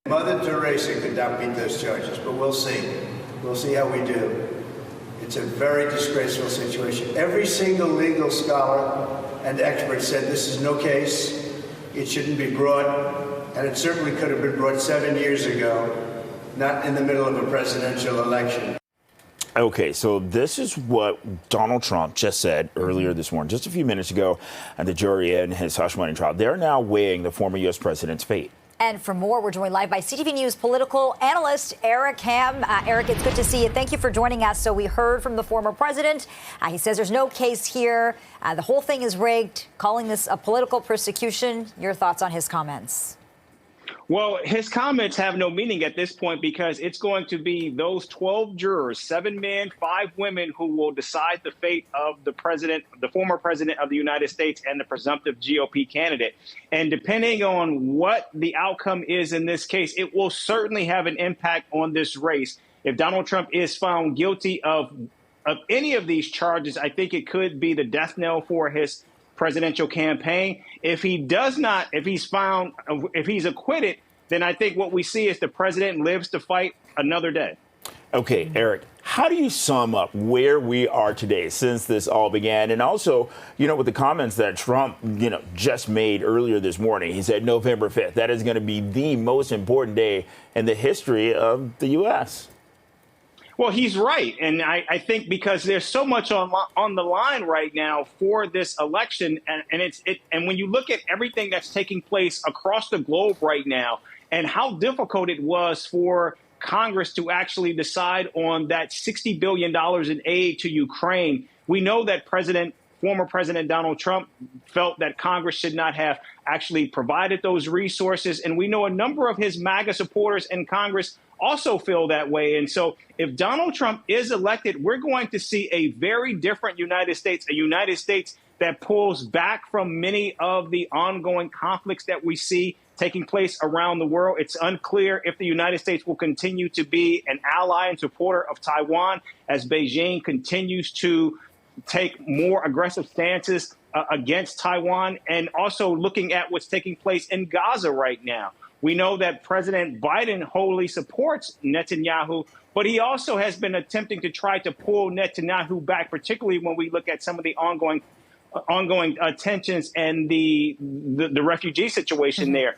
Mother Teresa could not beat those charges, but we'll see. We'll see how we do. It's a very disgraceful situation. Every single legal scholar and expert said this is no case. It shouldn't be brought, and it certainly could have been brought 7 years ago, not in the middle of a presidential election. Okay, so this is what Donald Trump just said earlier this morning, just a few minutes ago, at the jury in his hush money trial. They're now weighing the former U.S. president's fate. And for more, we're joined live by CTV News political analyst Eric Ham. Eric, it's good to see you. Thank you for joining us. So we heard from the former president. He says there's no case here. The whole thing is rigged, calling this a political persecution. Your thoughts on his comments? Well, his comments have no meaning at this point because it's going to be those 12 jurors, 7 men, 5 women, who will decide the fate of the president, the former president of the United States, and the presumptive GOP candidate. And depending on what the outcome is in this case, it will certainly have an impact on this race. If Donald Trump is found guilty of any of these charges, I think it could be the death knell for his presidential campaign. If he does not, if he's acquitted, then I think what we see is the president lives to fight another day. Okay, Eric, how do you sum up where we are today since this all began? And also, with the comments that Trump, just made earlier this morning, he said November 5th, that is going to be the most important day in the history of the U.S. Well, he's right. And I think because there's so much on the line right now for this election. And when you look at everything that's taking place across the globe right now and how difficult it was for Congress to actually decide on that $60 billion in aid to Ukraine, we know that former President Donald Trump felt that Congress should not have actually provided those resources. And we know a number of his MAGA supporters in Congress also feel that way. And so if Donald Trump is elected, we're going to see a very different United States, a United States that pulls back from many of the ongoing conflicts that we see taking place around the world. It's unclear if the United States will continue to be an ally and supporter of Taiwan as Beijing continues to take more aggressive stances against Taiwan, and also looking at what's taking place in Gaza right now. We know that President Biden wholly supports Netanyahu, but he also has been attempting to try to pull Netanyahu back, particularly when we look at some of the ongoing tensions and the refugee situation there.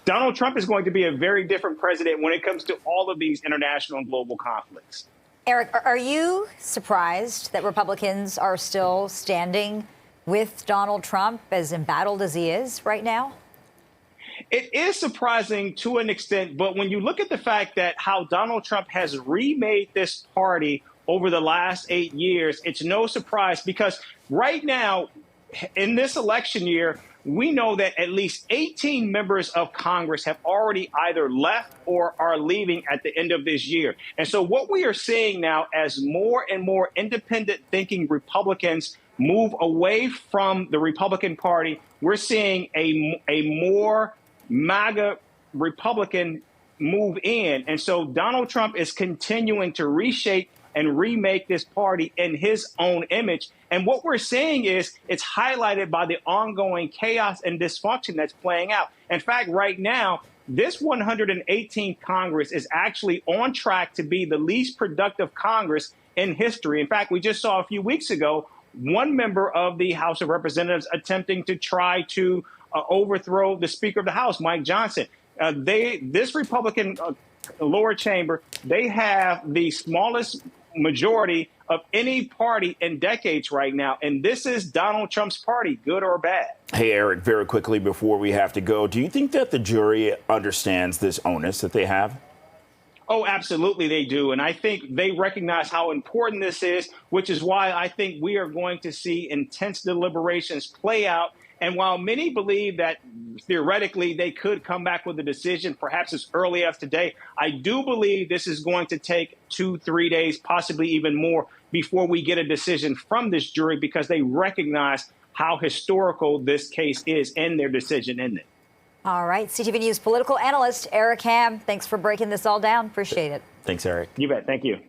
Donald Trump is going to be a very different president when it comes to all of these international and global conflicts. Eric, are you surprised that Republicans are still standing with Donald Trump, as embattled as he is right now? It is surprising to an extent, but when you look at the fact that how Donald Trump has remade this party over the last 8 years, it's no surprise because right now, in this election year, we know that at least 18 members of Congress have already either left or are leaving at the end of this year. And so what we are seeing now as more and more independent thinking Republicans move away from the Republican Party, we're seeing a more MAGA Republican move in. And so Donald Trump is continuing to reshape and remake this party in his own image. And what we're seeing is it's highlighted by the ongoing chaos and dysfunction that's playing out. In fact, right now, this 118th Congress is actually on track to be the least productive Congress in history. In fact, we just saw a few weeks ago, one member of the House of Representatives attempting to try to overthrow the Speaker of the House, Mike Johnson. This Republican lower chamber, they have the smallest majority of any party in decades right now. And this is Donald Trump's party, good or bad. Hey, Eric, very quickly before we have to go, do you think that the jury understands this onus that they have? Oh, absolutely they do. And I think they recognize how important this is, which is why I think we are going to see intense deliberations play out. And while many believe that theoretically they could come back with a decision perhaps as early as today, I do believe this is going to take 2-3 days, possibly even more, before we get a decision from this jury, because they recognize how historical this case is in their decision in it. All right. CTV News political analyst Eric Ham, thanks for breaking this all down. Appreciate it. Thanks, Eric. You bet. Thank you.